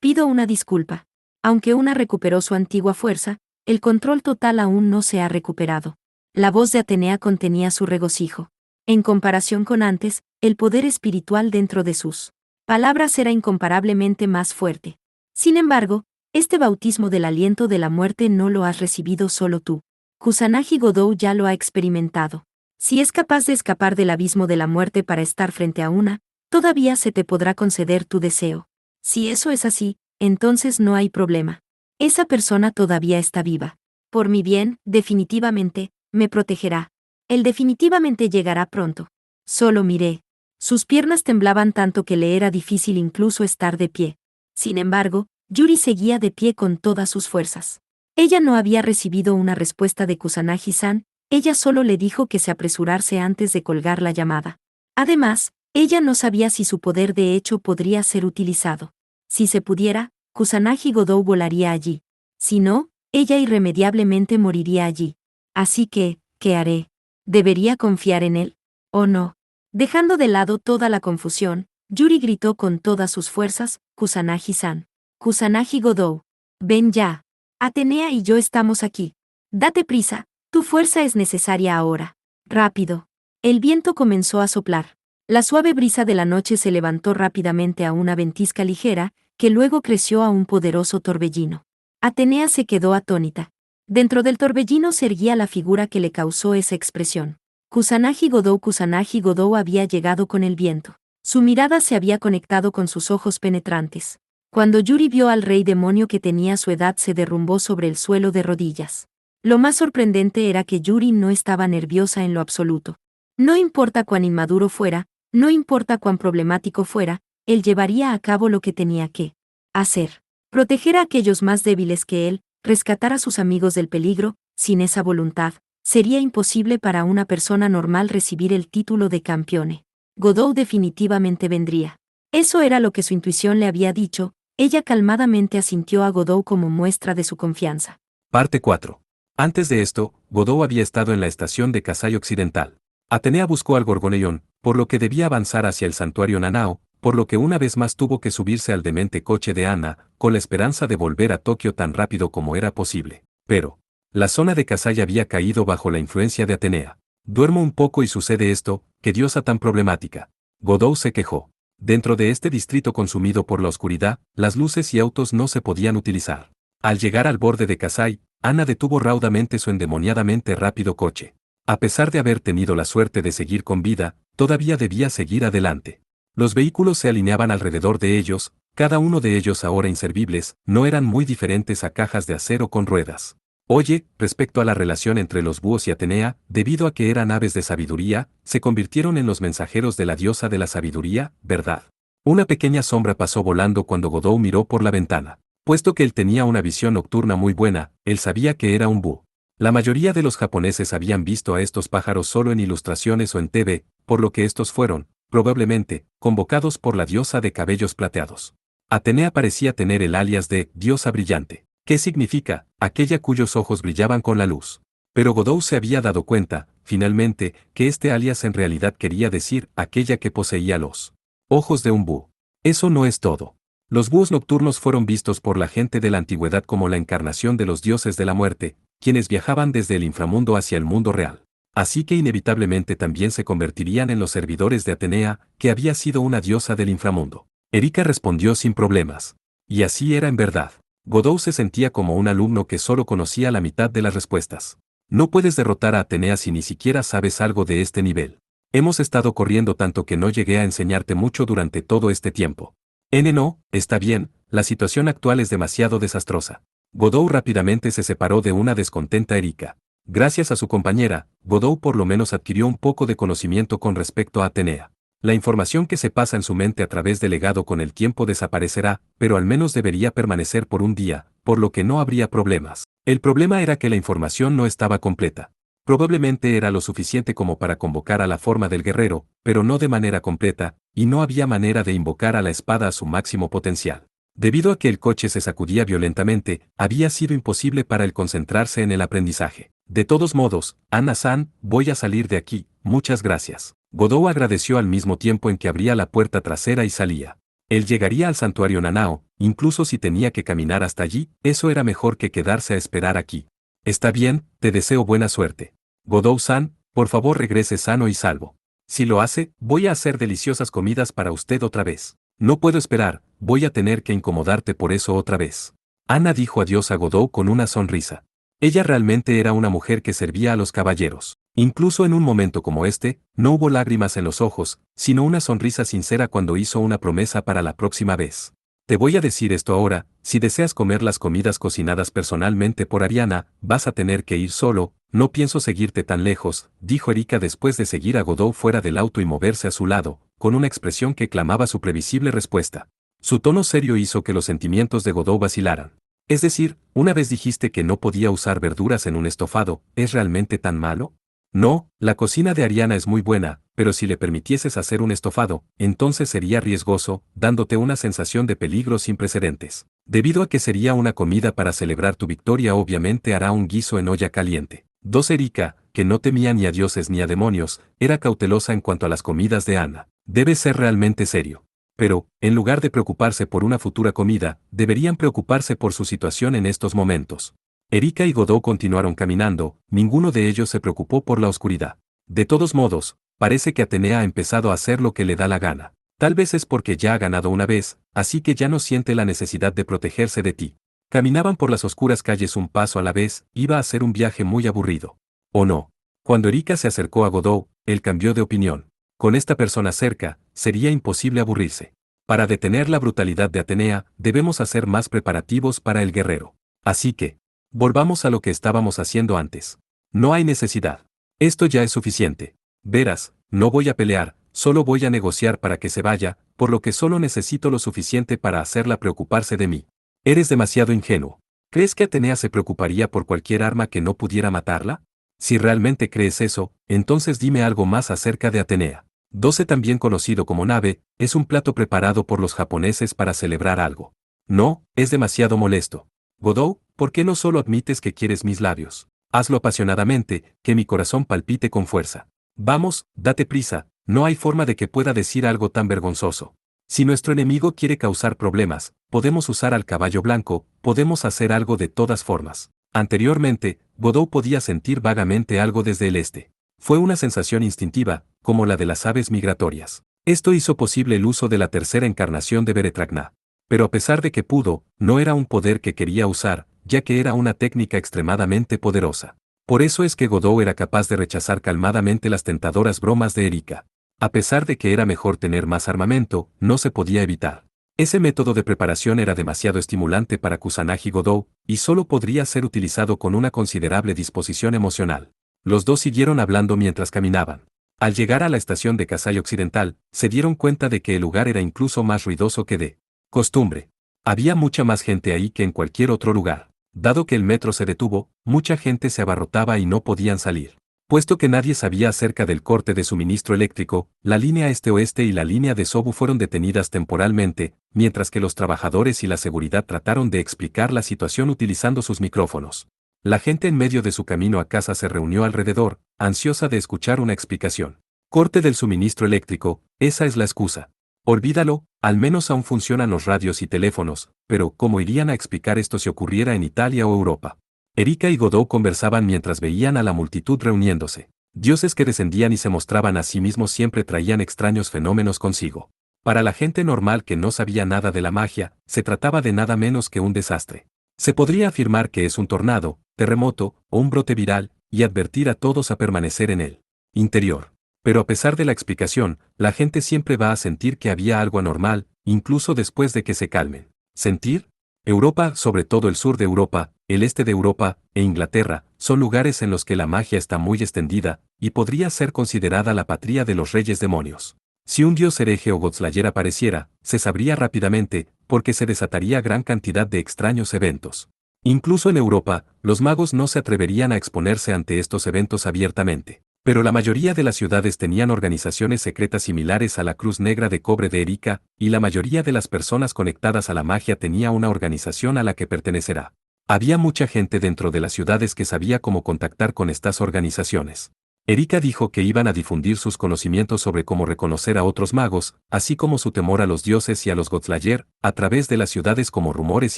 Pido una disculpa. Aunque una recuperó su antigua fuerza, el control total aún no se ha recuperado. La voz de Atenea contenía su regocijo. En comparación con antes, el poder espiritual dentro de sus palabras era incomparablemente más fuerte. Sin embargo, este bautismo del aliento de la muerte no lo has recibido solo tú. Kusanagi Godou ya lo ha experimentado. Si es capaz de escapar del abismo de la muerte para estar frente a una, todavía se te podrá conceder tu deseo. Si eso es así, entonces no hay problema. Esa persona todavía está viva. Por mi bien, definitivamente, me protegerá. Él definitivamente llegará pronto. Solo miré. Sus piernas temblaban tanto que le era difícil incluso estar de pie. Sin embargo, Yuri seguía de pie con todas sus fuerzas. Ella no había recibido una respuesta de Kusanagi-san, ella solo le dijo que se apresurase antes de colgar la llamada. Además, ella no sabía si su poder de hecho podría ser utilizado. Si se pudiera, Kusanagi Godou volaría allí. Si no, ella irremediablemente moriría allí. Así que, ¿qué haré? ¿Debería confiar en él? ¿O no? Dejando de lado toda la confusión, Yuri gritó con todas sus fuerzas, Kusanagi-san. Kusanagi Godou. Ven ya. Atenea y yo estamos aquí. Date prisa, tu fuerza es necesaria ahora. Rápido. El viento comenzó a soplar. La suave brisa de la noche se levantó rápidamente a una ventisca ligera, que luego creció a un poderoso torbellino. Atenea se quedó atónita. Dentro del torbellino se erguía la figura que le causó esa expresión. Kusanagi Godou había llegado con el viento. Su mirada se había conectado con sus ojos penetrantes. Cuando Yuri vio al rey demonio que tenía su edad se derrumbó sobre el suelo de rodillas. Lo más sorprendente era que Yuri no estaba nerviosa en lo absoluto. No importa cuán inmaduro fuera, no importa cuán problemático fuera, él llevaría a cabo lo que tenía que hacer. Proteger a aquellos más débiles que él, rescatar a sus amigos del peligro. Sin esa voluntad, sería imposible para una persona normal recibir el título de campeone. Godou definitivamente vendría. Eso era lo que su intuición le había dicho. Ella calmadamente asintió a Godou como muestra de su confianza. Parte 4. Antes de esto, Godou había estado en la estación de Kasai Occidental. Atenea buscó al Gorgoneón, por lo que debía avanzar hacia el santuario Nanao, por lo que una vez más tuvo que subirse al demente coche de Anna, con la esperanza de volver a Tokio tan rápido como era posible. Pero, La zona de Kasai había caído bajo la influencia de Atenea. Duermo un poco y sucede esto, qué diosa tan problemática. Godot se quejó. Dentro de este distrito consumido por la oscuridad, las luces y autos no se podían utilizar. Al llegar al borde de Kasai, Ana detuvo raudamente su endemoniadamente rápido coche. A pesar de haber tenido la suerte de seguir con vida, todavía debía seguir adelante. Los vehículos se alineaban alrededor de ellos, cada uno de ellos ahora inservibles, no eran muy diferentes a cajas de acero con ruedas. Oye, respecto a la relación entre los búhos y Atenea, debido a que eran aves de sabiduría, se convirtieron en los mensajeros de la diosa de la sabiduría, ¿verdad? Una pequeña sombra pasó volando cuando Godot miró por la ventana. Puesto que él tenía una visión nocturna muy buena, él sabía que era un búho. La mayoría de los japoneses habían visto a estos pájaros solo en ilustraciones o en TV, por lo que estos fueron, probablemente, convocados por la diosa de cabellos plateados. Atenea parecía tener el alias de diosa brillante. ¿Qué significa? Aquella cuyos ojos brillaban con la luz. Pero Godot se había dado cuenta, finalmente, que este alias en realidad quería decir aquella que poseía los ojos de un búho. Eso no es todo. Los búhos nocturnos fueron vistos por la gente de la antigüedad como la encarnación de los dioses de la muerte, quienes viajaban desde el inframundo hacia el mundo real. Así que inevitablemente también se convertirían en los servidores de Atenea, que había sido una diosa del inframundo. Erika respondió sin problemas. Y así era en verdad. Godot se sentía como un alumno que solo conocía la mitad de las respuestas. No puedes derrotar a Atenea si ni siquiera sabes algo de este nivel. Hemos estado corriendo tanto que no llegué a enseñarte mucho durante todo este tiempo. No, está bien, la situación actual es demasiado desastrosa. Godot rápidamente se separó de una descontenta Erika. Gracias a su compañera, Godot por lo menos adquirió un poco de conocimiento con respecto a Atenea. La información que se pasa en su mente a través del legado con el tiempo desaparecerá, pero al menos debería permanecer por un día, por lo que no habría problemas. El problema era que la información no estaba completa. Probablemente era lo suficiente como para convocar a la forma del guerrero, pero no de manera completa, y no había manera de invocar a la espada a su máximo potencial. Debido a que el coche se sacudía violentamente, había sido imposible para él concentrarse en el aprendizaje. De todos modos, Ana-san, voy a salir de aquí, muchas gracias. Godot agradeció al mismo tiempo en que abría la puerta trasera y salía. Él llegaría al santuario Nanao, incluso si tenía que caminar hasta allí, eso era mejor que quedarse a esperar aquí. Está bien, te deseo buena suerte. Godot-san, por favor regrese sano y salvo. Si lo hace, voy a hacer deliciosas comidas para usted otra vez. No puedo esperar, voy a tener que incomodarte por eso otra vez. Ana dijo adiós a Godot con una sonrisa. Ella realmente era una mujer que servía a los caballeros. Incluso en un momento como este, no hubo lágrimas en los ojos, sino una sonrisa sincera cuando hizo una promesa para la próxima vez. Te voy a decir esto ahora, si deseas comer las comidas cocinadas personalmente por Ariana, vas a tener que ir solo, no pienso seguirte tan lejos, dijo Erika después de seguir a Godot fuera del auto y moverse a su lado, con una expresión que clamaba su previsible respuesta. Su tono serio hizo que los sentimientos de Godot vacilaran. Es decir, una vez dijiste que no podía usar verduras en un estofado, ¿es realmente tan malo? No, la cocina de Ariana es muy buena, pero si le permitieses hacer un estofado, entonces sería riesgoso, dándote una sensación de peligro sin precedentes. Debido a que sería una comida para celebrar tu victoria, obviamente hará un guiso en olla caliente. 2. Erika, que no temía ni a dioses ni a demonios, era cautelosa en cuanto a las comidas de Ana. Debe ser realmente serio. Pero, en lugar de preocuparse por una futura comida, deberían preocuparse por su situación en estos momentos. Erika y Godot continuaron caminando, ninguno de ellos se preocupó por la oscuridad. De todos modos, parece que Atenea ha empezado a hacer lo que le da la gana. Tal vez es porque ya ha ganado una vez, así que ya no siente la necesidad de protegerse de ti. Caminaban por las oscuras calles un paso a la vez, iba a ser un viaje muy aburrido. ¿O no? Cuando Erika se acercó a Godot, él cambió de opinión. Con esta persona cerca, sería imposible aburrirse. Para detener la brutalidad de Atenea, debemos hacer más preparativos para el guerrero. Así que, volvamos a lo que estábamos haciendo antes. No hay necesidad. Esto ya es suficiente. Verás, no voy a pelear, solo voy a negociar para que se vaya, por lo que solo necesito lo suficiente para hacerla preocuparse de mí. Eres demasiado ingenuo. ¿Crees que Atenea se preocuparía por cualquier arma que no pudiera matarla? Si realmente crees eso, entonces dime algo más acerca de Atenea. 12 también conocido como nabe, es un plato preparado por los japoneses para celebrar algo. No, es demasiado molesto. Godot, ¿por qué no solo admites que quieres mis labios? Hazlo apasionadamente, que mi corazón palpite con fuerza. Vamos, date prisa, no hay forma de que pueda decir algo tan vergonzoso. Si nuestro enemigo quiere causar problemas, podemos usar al caballo blanco, podemos hacer algo de todas formas. Anteriormente, Godot podía sentir vagamente algo desde el este. Fue una sensación instintiva, como la de las aves migratorias. Esto hizo posible el uso de la tercera encarnación de Beretragna. Pero a pesar de que pudo, no era un poder que quería usar, ya que era una técnica extremadamente poderosa. Por eso es que Godot era capaz de rechazar calmadamente las tentadoras bromas de Erika. A pesar de que era mejor tener más armamento, no se podía evitar. Ese método de preparación era demasiado estimulante para Kusanagi Godot, y solo podría ser utilizado con una considerable disposición emocional. Los dos siguieron hablando mientras caminaban. Al llegar a la estación de Kasai Occidental, se dieron cuenta de que el lugar era incluso más ruidoso que de costumbre. Había mucha más gente ahí que en cualquier otro lugar. Dado que el metro se detuvo, mucha gente se abarrotaba y no podían salir. Puesto que nadie sabía acerca del corte de suministro eléctrico, la línea este-oeste y la línea de Sobu fueron detenidas temporalmente, mientras que los trabajadores y la seguridad trataron de explicar la situación utilizando sus micrófonos. La gente en medio de su camino a casa se reunió alrededor, ansiosa de escuchar una explicación. Corte del suministro eléctrico, esa es la excusa. Olvídalo, al menos aún funcionan los radios y teléfonos, pero ¿cómo irían a explicar esto si ocurriera en Italia o Europa? Erika y Godot conversaban mientras veían a la multitud reuniéndose. Dioses que descendían y se mostraban a sí mismos siempre traían extraños fenómenos consigo. Para la gente normal que no sabía nada de la magia, se trataba de nada menos que un desastre. Se podría afirmar que es un tornado, terremoto o un brote viral, y advertir a todos a permanecer en el interior. Pero a pesar de la explicación, la gente siempre va a sentir que había algo anormal, incluso después de que se calmen. ¿Sentir? Europa, sobre todo el sur de Europa, el este de Europa, e Inglaterra, son lugares en los que la magia está muy extendida, y podría ser considerada la patria de los reyes demonios. Si un dios hereje o Godslayer apareciera, se sabría rápidamente, porque se desataría gran cantidad de extraños eventos. Incluso en Europa, los magos no se atreverían a exponerse ante estos eventos abiertamente. Pero la mayoría de las ciudades tenían organizaciones secretas similares a la Cruz Negra de Cobre de Erika, y la mayoría de las personas conectadas a la magia tenía una organización a la que pertenecerá. Había mucha gente dentro de las ciudades que sabía cómo contactar con estas organizaciones. Erika dijo que iban a difundir sus conocimientos sobre cómo reconocer a otros magos, así como su temor a los dioses y a los Godslayer, a través de las ciudades como rumores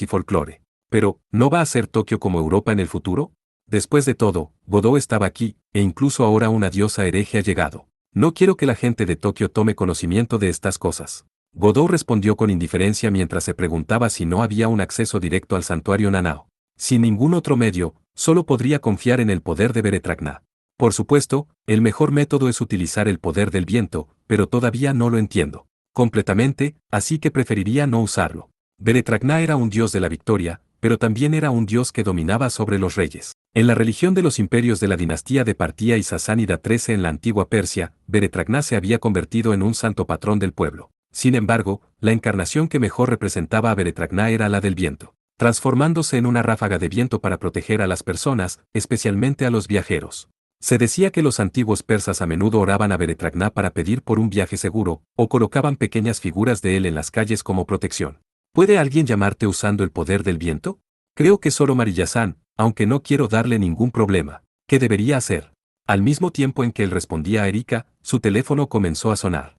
y folclore. Pero, ¿no va a ser Tokio como Europa en el futuro? Después de todo, Godot estaba aquí, e incluso ahora una diosa hereje ha llegado. No quiero que la gente de Tokio tome conocimiento de estas cosas. Godot respondió con indiferencia mientras se preguntaba si no había un acceso directo al santuario Nanao. Sin ningún otro medio, solo podría confiar en el poder de Beretragna. Por supuesto, el mejor método es utilizar el poder del viento, pero todavía no lo entiendo completamente, así que preferiría no usarlo. Beretragna era un dios de la victoria, pero también era un dios que dominaba sobre los reyes. En la religión de los imperios de la dinastía de Partia y Sasánida XIII en la antigua Persia, Beretragna se había convertido en un santo patrón del pueblo. Sin embargo, la encarnación que mejor representaba a Beretragna era la del viento, transformándose en una ráfaga de viento para proteger a las personas, especialmente a los viajeros. Se decía que los antiguos persas a menudo oraban a Beretragna para pedir por un viaje seguro, o colocaban pequeñas figuras de él en las calles como protección. ¿Puede alguien llamarte usando el poder del viento? Creo que solo Mariya-san, aunque no quiero darle ningún problema. ¿Qué debería hacer? Al mismo tiempo en que él respondía a Erika, su teléfono comenzó a sonar.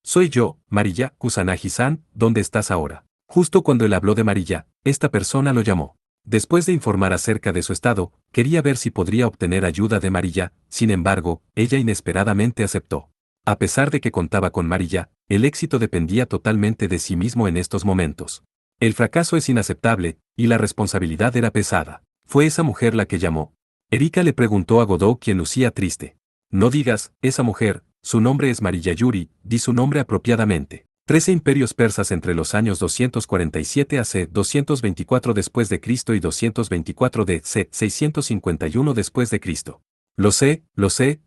Soy yo, Mariya, Kusanagi-san, ¿dónde estás ahora? Justo cuando él habló de Mariya, esta persona lo llamó. Después de informar acerca de su estado, quería ver si podría obtener ayuda de Mariya, sin embargo, ella inesperadamente aceptó. A pesar de que contaba con Mariya, el éxito dependía totalmente de sí mismo en estos momentos. El fracaso es inaceptable, y la responsabilidad era pesada. ¿Fue esa mujer la que llamó? Erika le preguntó a Godot, quien lucía triste. No digas, esa mujer, su nombre es Mariya Yuri, di su nombre apropiadamente. 13 imperios persas entre los años 247 AC 224 después de Cristo y 224 DC 651 después de Cristo. Lo sé,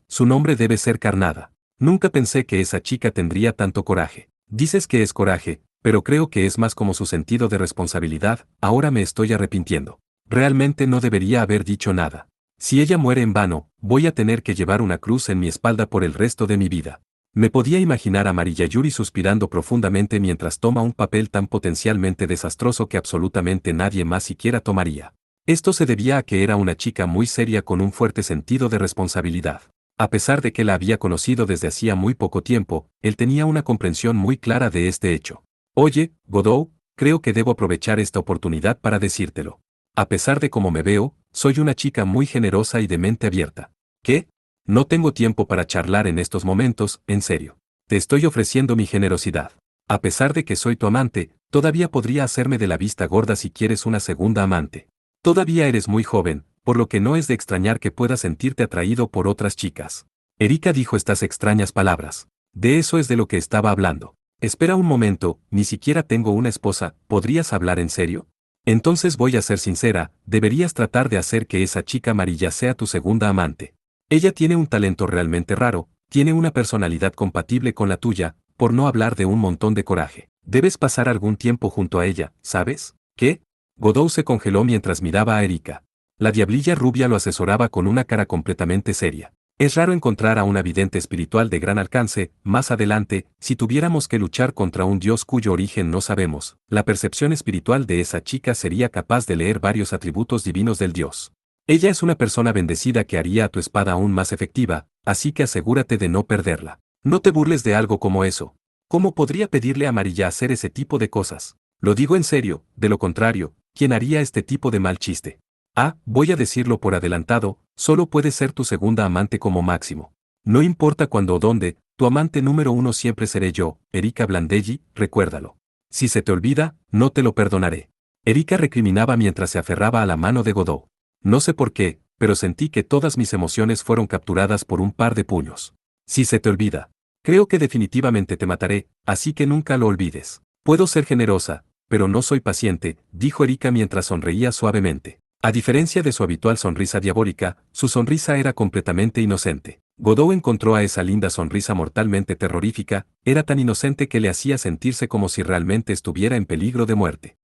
su nombre debe ser Karnada. Nunca pensé que esa chica tendría tanto coraje. Dices que es coraje, pero creo que es más como su sentido de responsabilidad, ahora me estoy arrepintiendo. Realmente no debería haber dicho nada. Si ella muere en vano, voy a tener que llevar una cruz en mi espalda por el resto de mi vida. Me podía imaginar a Mariya Yuri suspirando profundamente mientras toma un papel tan potencialmente desastroso que absolutamente nadie más siquiera tomaría. Esto se debía a que era una chica muy seria con un fuerte sentido de responsabilidad. A pesar de que la había conocido desde hacía muy poco tiempo, él tenía una comprensión muy clara de este hecho. Oye, Godot, creo que debo aprovechar esta oportunidad para decírtelo. A pesar de cómo me veo, soy una chica muy generosa y de mente abierta. ¿Qué? No tengo tiempo para charlar en estos momentos, en serio. Te estoy ofreciendo mi generosidad. A pesar de que soy tu amante, todavía podría hacerme de la vista gorda si quieres una segunda amante. Todavía eres muy joven, por lo que no es de extrañar que puedas sentirte atraído por otras chicas. Erika dijo estas extrañas palabras. De eso es de lo que estaba hablando. Espera un momento, ni siquiera tengo una esposa, ¿podrías hablar en serio? Entonces voy a ser sincera, deberías tratar de hacer que esa chica amarilla sea tu segunda amante. Ella tiene un talento realmente raro, tiene una personalidad compatible con la tuya, por no hablar de un montón de coraje. Debes pasar algún tiempo junto a ella, ¿sabes? ¿Qué? Godot se congeló mientras miraba a Erika. La diablilla rubia lo asesoraba con una cara completamente seria. Es raro encontrar a una vidente espiritual de gran alcance. Más adelante, si tuviéramos que luchar contra un dios cuyo origen no sabemos, la percepción espiritual de esa chica sería capaz de leer varios atributos divinos del dios. Ella es una persona bendecida que haría a tu espada aún más efectiva, así que asegúrate de no perderla. No te burles de algo como eso. ¿Cómo podría pedirle a Amarilla hacer ese tipo de cosas? Lo digo en serio, de lo contrario, ¿quién haría este tipo de mal chiste? Ah, voy a decirlo por adelantado, solo puede ser tu segunda amante como máximo. No importa cuándo o dónde, tu amante número uno siempre seré yo, Erika Blandelli, recuérdalo. Si se te olvida, no te lo perdonaré. Erika recriminaba mientras se aferraba a la mano de Godot. No sé por qué, pero sentí que todas mis emociones fueron capturadas por un par de puños. Si se te olvida. Creo que definitivamente te mataré, así que nunca lo olvides. Puedo ser generosa, pero no soy paciente, dijo Erika mientras sonreía suavemente. A diferencia de su habitual sonrisa diabólica, su sonrisa era completamente inocente. Godot encontró a esa linda sonrisa mortalmente terrorífica, era tan inocente que le hacía sentirse como si realmente estuviera en peligro de muerte.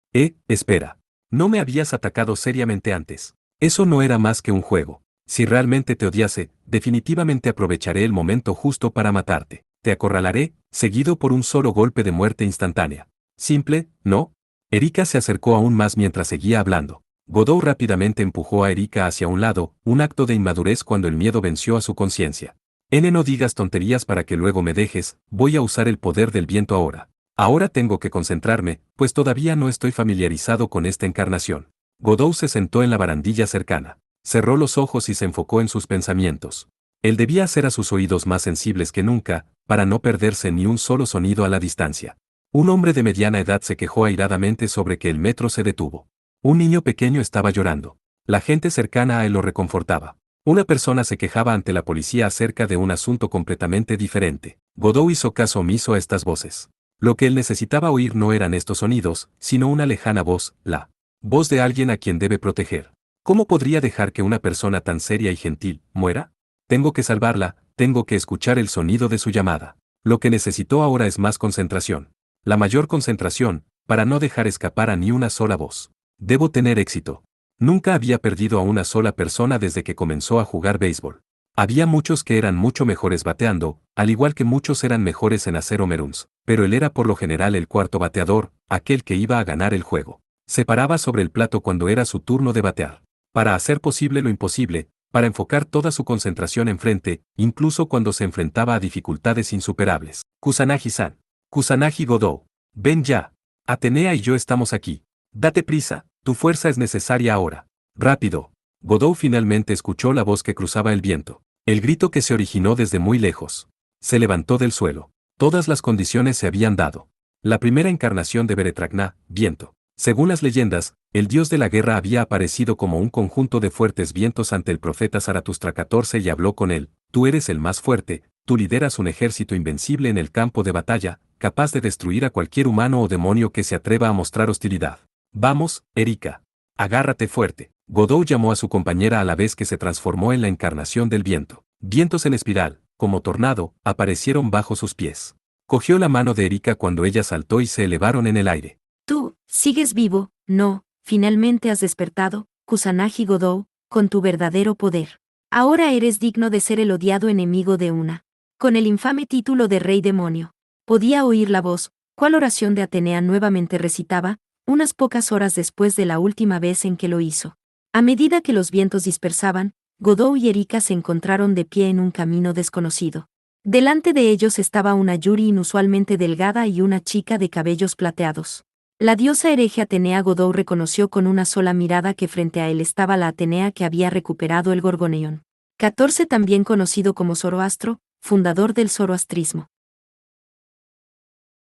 Espera. ¿No me habías atacado seriamente antes? Eso no era más que un juego. Si realmente te odiase, definitivamente aprovecharé el momento justo para matarte. Te acorralaré, seguido por un solo golpe de muerte instantánea. Simple, ¿no? Erika se acercó aún más mientras seguía hablando. Godot rápidamente empujó a Erika hacia un lado, un acto de inmadurez cuando el miedo venció a su conciencia. No digas tonterías para que luego me dejes, voy a usar el poder del viento ahora. Ahora tengo que concentrarme, pues todavía no estoy familiarizado con esta encarnación. Godot se sentó en la barandilla cercana. Cerró los ojos y se enfocó en sus pensamientos. Él debía hacer a sus oídos más sensibles que nunca, para no perderse ni un solo sonido a la distancia. Un hombre de mediana edad se quejó airadamente sobre que el metro se detuvo. Un niño pequeño estaba llorando. La gente cercana a él lo reconfortaba. Una persona se quejaba ante la policía acerca de un asunto completamente diferente. Godot hizo caso omiso a estas voces. Lo que él necesitaba oír no eran estos sonidos, sino una lejana voz, la voz de alguien a quien debe proteger. ¿Cómo podría dejar que una persona tan seria y gentil muera? Tengo que salvarla, tengo que escuchar el sonido de su llamada. Lo que necesitó ahora es más concentración. La mayor concentración, para no dejar escapar a ni una sola voz. Debo tener éxito. Nunca había perdido a una sola persona desde que comenzó a jugar béisbol. Había muchos que eran mucho mejores bateando, al igual que muchos eran mejores en hacer home runs, pero él era por lo general el cuarto bateador, aquel que iba a ganar el juego. Se paraba sobre el plato cuando era su turno de batear. Para hacer posible lo imposible, para enfocar toda su concentración enfrente, incluso cuando se enfrentaba a dificultades insuperables. Kusanagi-san. Kusanagi Godot. Ven ya. Atenea y yo estamos aquí. Date prisa, tu fuerza es necesaria ahora. Rápido. Godot finalmente escuchó la voz que cruzaba el viento. El grito que se originó desde muy lejos. Se levantó del suelo. Todas las condiciones se habían dado. La primera encarnación de Beretragna, viento. Según las leyendas, el dios de la guerra había aparecido como un conjunto de fuertes vientos ante el profeta Zaratustra 14 y habló con él. Tú eres el más fuerte, tú lideras un ejército invencible en el campo de batalla, capaz de destruir a cualquier humano o demonio que se atreva a mostrar hostilidad. Vamos, Erika. Agárrate fuerte. Godot llamó a su compañera a la vez que se transformó en la encarnación del viento. Vientos en espiral, como tornado, aparecieron bajo sus pies. Cogió la mano de Erika cuando ella saltó y se elevaron en el aire. Tú, sigues vivo, no, finalmente has despertado, Kusanagi Godot, con tu verdadero poder. Ahora eres digno de ser el odiado enemigo de una. Con el infame título de Rey Demonio. Podía oír la voz, cual oración de Atenea nuevamente recitaba, unas pocas horas después de la última vez en que lo hizo. A medida que los vientos dispersaban, Godot y Erika se encontraron de pie en un camino desconocido. Delante de ellos estaba una Yuri inusualmente delgada y una chica de cabellos plateados. La diosa hereje Atenea Godou reconoció con una sola mirada que frente a él estaba la Atenea que había recuperado el Gorgoneion. 14 también conocido como Zoroastro, fundador del zoroastrismo.